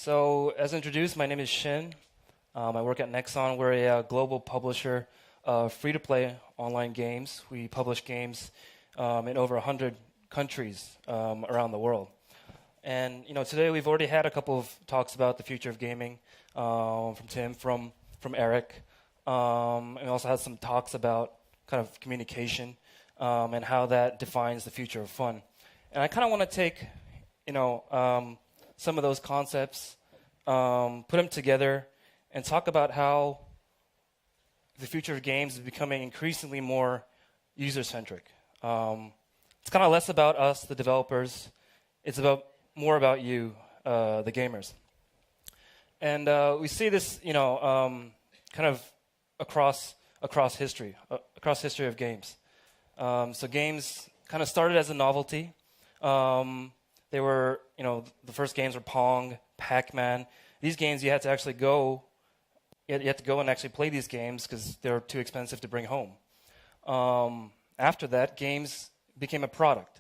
So, as introduced, my name is Shin. I work at Nexon. We're a global publisher of free-to-play online games. We publish games in over 100 countries around the world. And today we've already had a couple of talks about the future of gaming from Tim, from Eric, and we also had some talks about kind of communication and how that defines the future of fun. And I kind of want to take some of those concepts, put them together, and talk about how the future of games is becoming increasingly more user-centric. It's kind of less about us, the developers. It's more about you, the gamers. And we see this, kind of across history of games. So games kind of started as a novelty. They were, the first games were Pong, Pac-Man. These games, you had to actually go. You had to go and actually play these games because they were too expensive to bring home. After that, games became a product.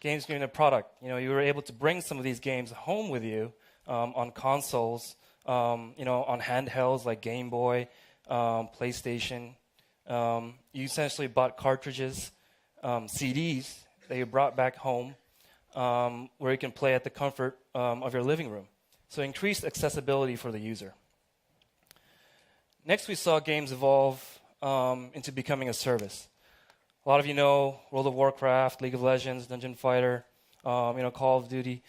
Games became a product. You were able to bring some of these games home with you on consoles, on handhelds like Game Boy, PlayStation. You essentially bought cartridges, CDs that you brought back home, where you can play at the comfort of your living room. So increased accessibility for the user. Next, we saw games evolve into becoming a service. A lot of you know World of Warcraft, League of Legends, Dungeon Fighter, Call of Duty.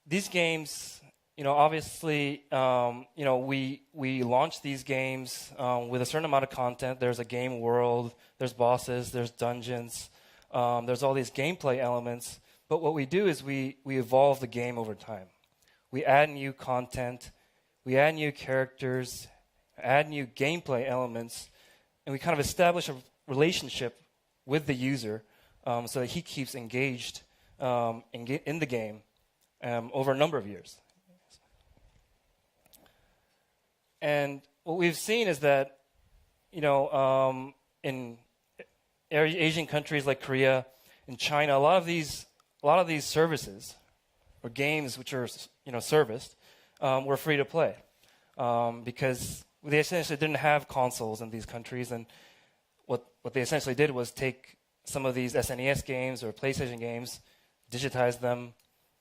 These games, obviously, we launched these games with a certain amount of content. There's a game world, there's bosses, there's dungeons, there's all these gameplay elements. But what we do is we evolve the game over time. We add new content, we add new characters, add new gameplay elements, and we kind of establish a relationship with the user so that he keeps engaged in the game over a number of years. And what we've seen is that, in Asian countries like Korea, in China, a lot of these services or games which are serviced were free to play because they essentially didn't have consoles in these countries, and what they essentially did was take some of these SNES games or PlayStation games, digitize them,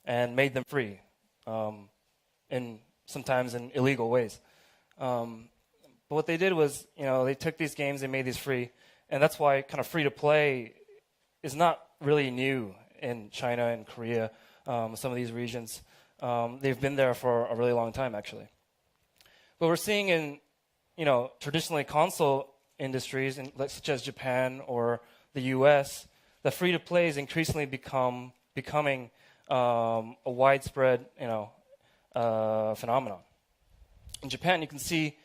and made them free, sometimes in illegal ways. But what they did was, they took these games, they made these free, and that's why kind of free-to-play is not really new in China and Korea, some of these regions. They've been there for a really long time, actually. But we're seeing in, traditionally console industries, such as Japan or the U.S., that free-to-play is increasingly becoming a widespread, phenomenon. In Japan, you can see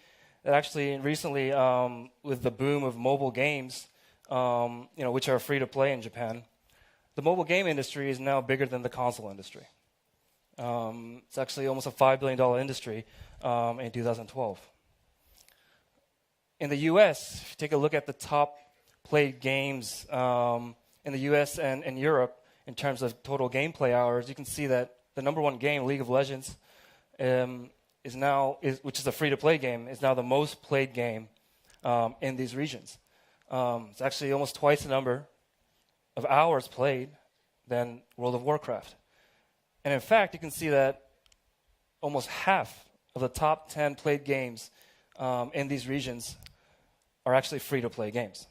that actually recently, with the boom of mobile games, which are free to play in Japan, the mobile game industry is now bigger than the console industry. It's actually almost a $5 billion industry in 2012. In the U.S., if you take a look at the top played games in the U.S. and in Europe in terms of total gameplay hours, you can see that the number one game, League of Legends, which is a free-to-play game, is now the most played game in these regions. It's actually almost twice the number of hours played than World of Warcraft. And in fact, you can see that almost half of the top 10 played games in these regions are actually free-to-play games.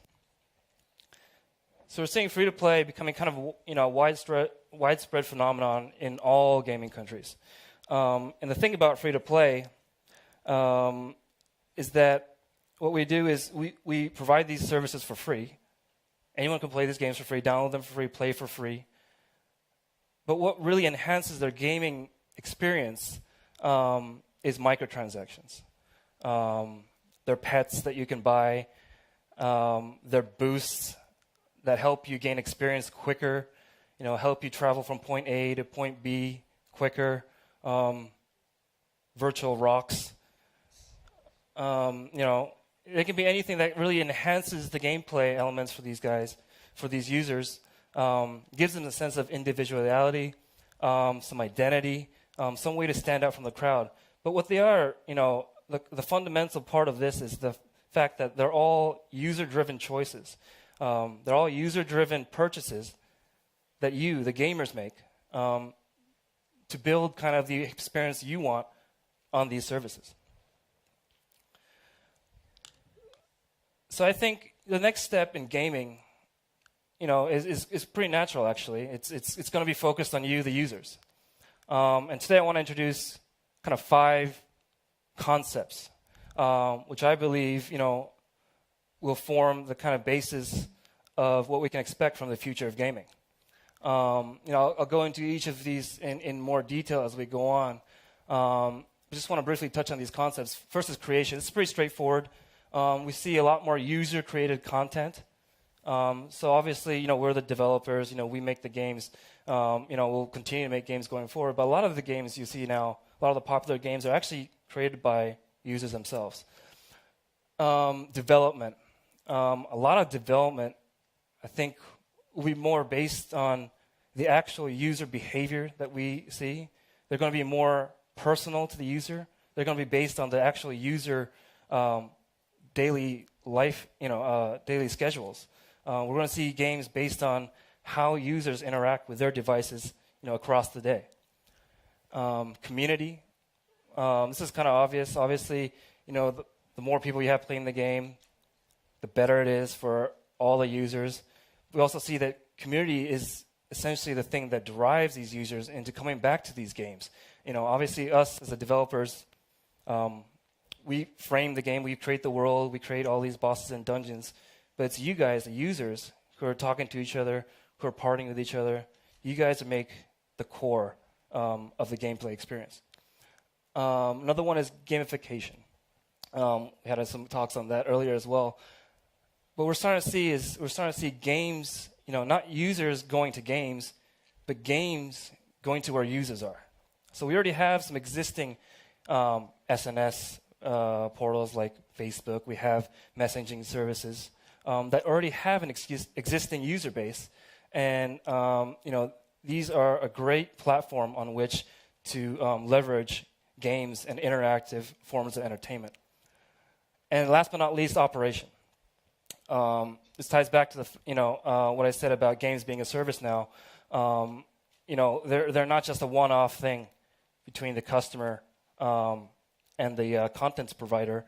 So we're seeing free-to-play becoming kind of a widespread phenomenon in all gaming countries. And the thing about free-to-play is that what we do is we provide these services for free. Anyone can play these games for free, download them for free, play for free. But what really enhances their gaming experience is microtransactions. They're pets that you can buy. They're boosts that help you gain experience quicker, help you travel from point A to point B quicker. Virtual rocks. It can be anything that really enhances the gameplay elements for these guys, for these users, gives them a sense of individuality, some identity, some way to stand out from the crowd. But what they are, the fundamental part of this is the fact that they're all user-driven choices. They're all user-driven purchases that you, the gamers, make to build kind of the experience you want on these services. So I think the next step in gaming, is pretty natural, actually. It's going to be focused on you, the users. And today I want to introduce kind of 5 concepts, which I believe, will form the kind of basis of what we can expect from the future of gaming. I'll go into each of these in more detail as we go on. I just want to briefly touch on these concepts. First is creation. It's pretty straightforward. We see a lot more user-created content. So obviously, we're the developers. We make the games. We'll continue to make games going forward. But a lot of the games you see now, a lot of the popular games are actually created by users themselves. Development. A lot of development, I think, will be more based on the actual user behavior that we see. They're going to be more personal to the user. They're going to be based on the actual user daily life, daily schedules. We're going to see games based on how users interact with their devices, across the day. Community. This is kind of obvious. Obviously, the more people you have playing the game, the better it is for all the users. We also see that community is essentially the thing that drives these users into coming back to these games. Obviously, us as the developers, we frame the game, we create the world, we create all these bosses and dungeons. But it's you guys, the users, who are talking to each other, who are partying with each other. You guys make the core of the gameplay experience. Another one is gamification. We had some talks on that earlier as well. What we're starting to see games, not users going to games, but games going to where users are. So we already have some existing SNS portals like Facebook. We have messaging services that already have an existing user base, and these are a great platform on which to leverage games and interactive forms of entertainment. And last but not least, operation. This ties back to what I said about games being a service now. They're not just a one-off thing between the customer and the contents provider.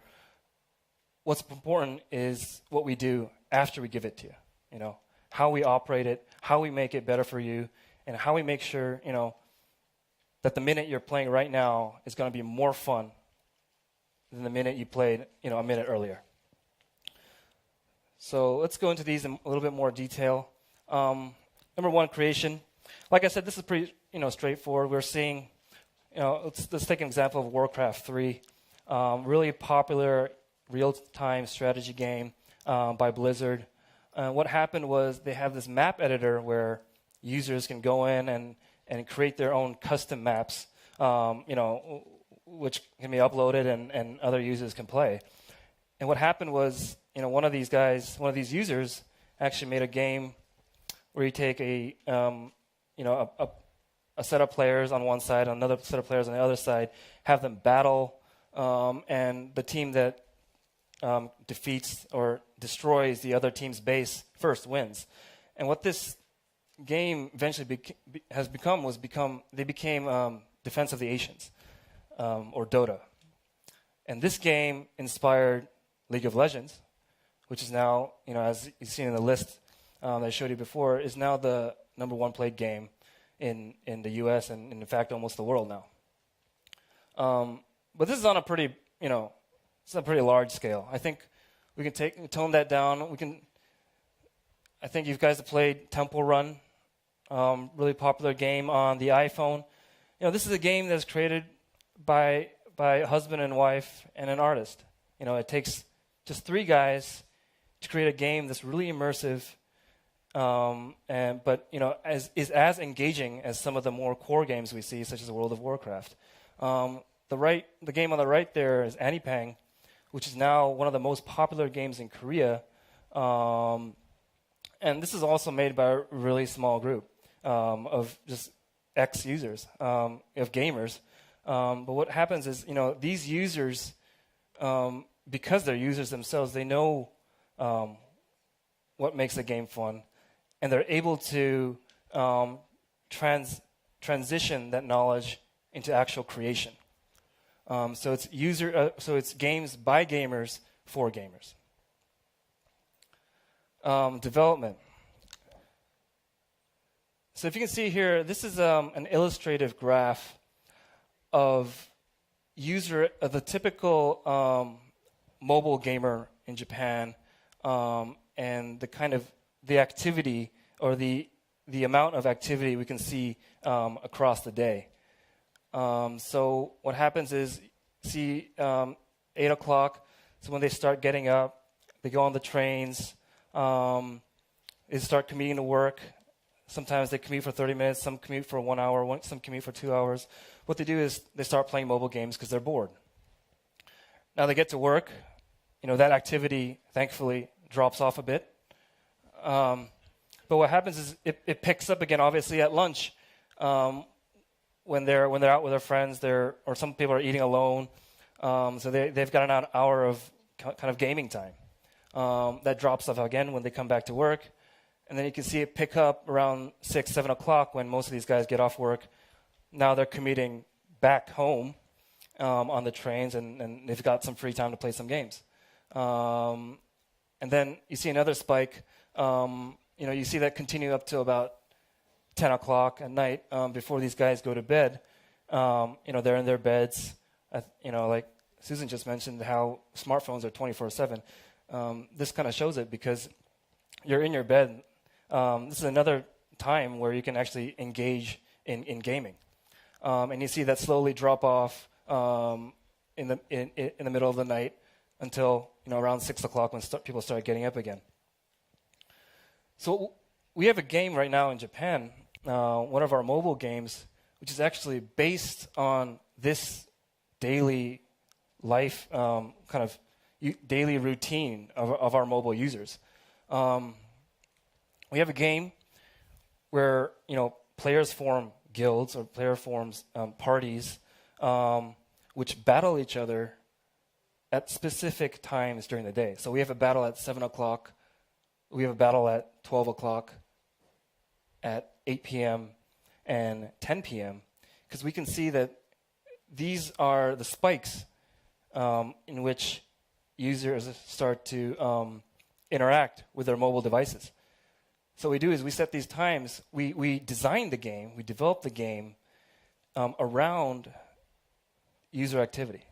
What's important is what we do after we give it to you. How we operate it, how we make it better for you, and how we make sure that the minute you're playing right now is going to be more fun than the minute you played a minute earlier. So let's go into these in a little bit more detail. Number 1, creation. Like I said, this is pretty straightforward. We're seeing, let's take an example of Warcraft 3, really popular real-time strategy game by Blizzard. What happened was they have this map editor where users can go in and create their own custom maps, which can be uploaded and other users can play. And what happened was, one of these users actually made a game where you take a set of players on one side, another set of players on the other side, have them battle, and the team that defeats or destroys the other team's base first wins. And what this game eventually they became Defense of the Asians, or Dota. And this game inspired League of Legends, which is now, as you've seen in the list that I showed you before, is now the number 1 played game in the U.S. and in fact almost the world now. But this is on a pretty, it's a pretty large scale. I think we can tone that down. I think you guys have played Temple Run, really popular game on the iPhone. This is a game that's created by a husband and wife and an artist. It takes just 3 guys to create a game that's really immersive, but is as engaging as some of the more core games we see, such as World of Warcraft. The game on the right there is Anipang, which is now one of the most popular games in Korea. And this is also made by a really small group of just ex-users, of gamers. But what happens is, these users, because they're users themselves, they know what makes the game fun, and they're able to transition that knowledge into actual creation. So it's games by gamers for gamers. Development. So if you can see here, this is an illustrative graph of the typical mobile gamer in Japan, and the activity or the amount of activity we can see across the day. So what happens is, see 8 o'clock, so when they start getting up, they go on the trains, they start commuting to work. Sometimes they commute for 30 minutes, some commute for 1 hour, some commute for 2 hours. What they do is they start playing mobile games because they're bored. Now they get to work, that activity thankfully drops off a bit. But what happens is it picks up again, obviously, at lunch. When they're out with their friends, or some people are eating alone, so they've got an hour of kind of gaming time. That drops off again when they come back to work, and then you can see it pick up around 6, 7 o'clock when most of these guys get off work. Now they're commuting back home on the trains, and they've got some free time to play some games. And then you see another spike. You see that continue up to about 10 o'clock at night before these guys go to bed. They're in their beds. Like Susan just mentioned how smartphones are 24/7. This kind of shows it because you're in your bed. This is another time where you can actually engage in gaming. And you see that slowly drop off in the middle of the night until around 6 o'clock when people start getting up again. So we have a game right now in Japan, one of our mobile games, which is actually based on this daily life, daily routine of our mobile users. We have a game where players form guilds, or player forms parties, which battle each other at specific times during the day. So we have a battle at 7 o'clock. We have a battle at 12 o'clock, at 8 p.m., and 10 p.m., because we can see that these are the spikes in which users start to interact with their mobile devices. So what we do is we set these times. We design the game, we develop the game around user activity.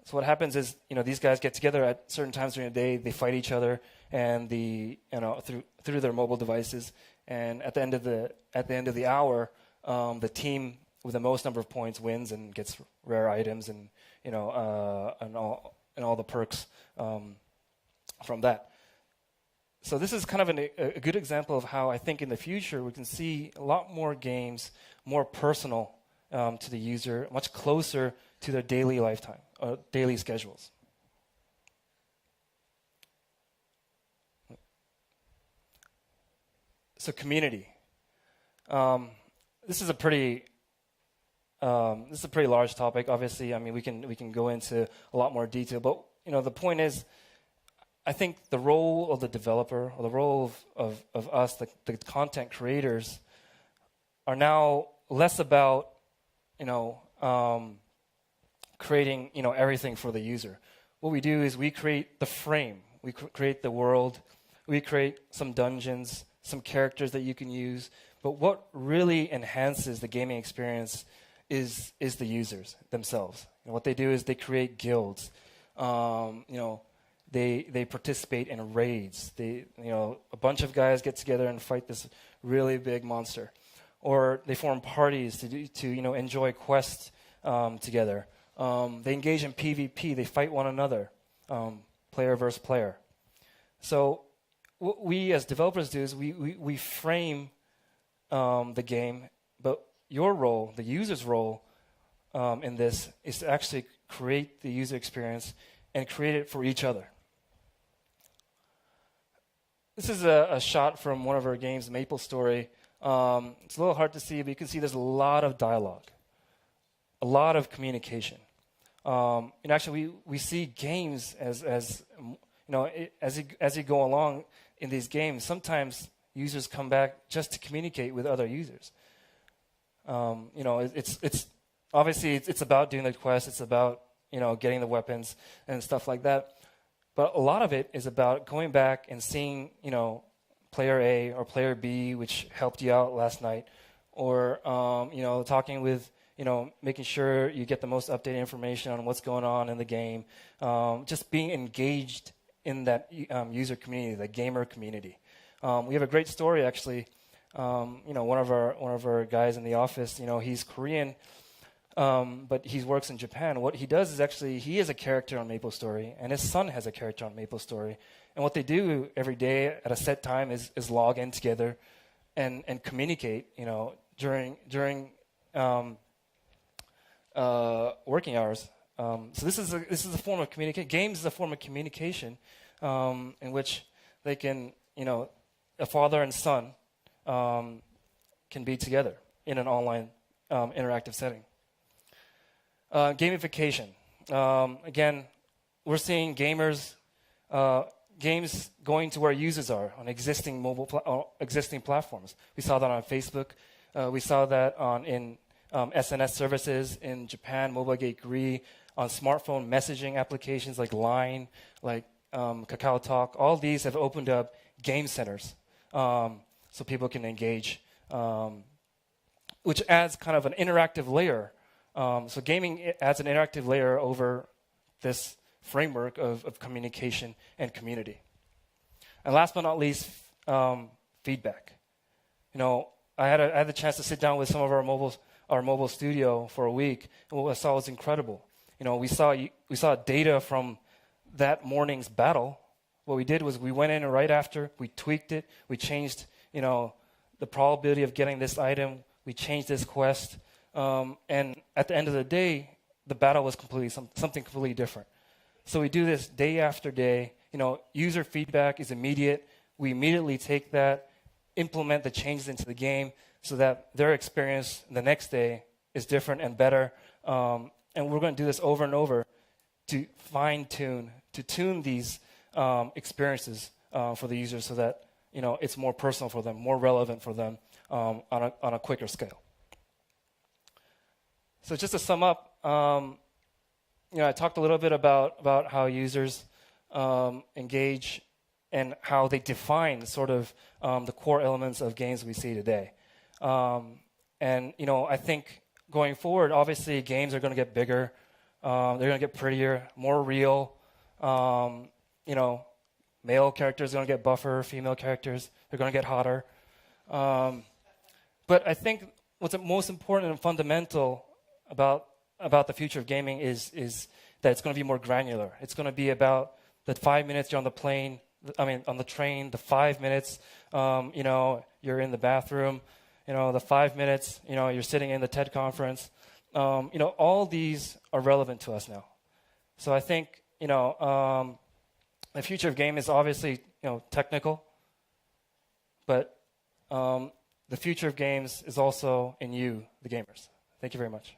So what happens is, these guys get together at certain times during the day. They fight each other, and through their mobile devices. And at the end of the hour, the team with the most number of points wins and gets rare items and all the perks from that. So this is kind of a good example of how I think in the future we can see a lot more games, more personal to the user, much closer to their daily lifetime, or daily schedules. So community. This is a pretty large topic. Obviously, I mean we can go into a lot more detail, but the point is, I think the role of the developer, or the role of us, the content creators, are now less about creating everything for the user. What we do is we create the frame, we create the world, we create some dungeons, some characters that you can use. But what really enhances the gaming experience is the users themselves. What they do is they create guilds. They participate in raids. A bunch of guys get together and fight this really big monster, or they form parties to enjoy quests together. They engage in PvP. They fight one another, player versus player. So what we as developers do is we frame the game, but your role, the user's role in this, is to actually create the user experience and create it for each other. This is a shot from one of our games, Maple Story. It's a little hard to see, but you can see there's a lot of dialogue, a lot of communication. And actually, we see games as you go along in these games. Sometimes users come back just to communicate with other users. It's obviously it's about doing the quest. It's about getting the weapons and stuff like that. But a lot of it is about going back and seeing player A or player B, which helped you out last night, or talking with making sure you get the most updated information on what's going on in the game. Just being engaged in that user community, the gamer community. We have a great story actually. One of our guys in the office, he's Korean, but he works in Japan. What he does is actually he is a character on Maple Story, and his son has a character on Maple Story. And what they do every day at a set time is log in together and communicate. During working hours. So this is a form of communication. Games is a form of communication in which they can, a father and son can be together in an online interactive setting. Gamification. Again, we're seeing games going to where users are on existing existing platforms. We saw that on Facebook. We saw that in SNS services in Japan, Mobile Gateway, on smartphone messaging applications like Line, like Kakao Talk. All these have opened up game centers so people can engage, which adds kind of an interactive layer. So gaming adds an interactive layer over this framework of communication and community. And last but not least, feedback. I had the chance to sit down with some of our mobile studio for a week, and what I saw was incredible. We saw data from that morning's battle. What we did was we went in and right after, we tweaked it, we changed, the probability of getting this item, we changed this quest, and at the end of the day, the battle was something completely different. So we do this day after day. User feedback is immediate. We immediately take that, implement the changes into the game so that their experience the next day is different and better. And we're going to do this over and over to tune these experiences for the users so that it's more personal for them, more relevant for them on a quicker scale. So just to sum up, I talked a little bit about how users engage and how they define sort of the core elements of games we see today. I think going forward, obviously, games are going to get bigger. They're going to get prettier, more real. Male characters are going to get buffer. Female characters, they're going to get hotter. But I think what's most important and fundamental about the future of gaming is that it's going to be more granular. It's going to be about the 5 minutes you're on the train, the 5 minutes, you're in the bathroom, the 5 minutes, you're sitting in the TED conference. All these are relevant to us now. So I think, the future of game is obviously, technical, but the future of games is also in you, the gamers. Thank you very much.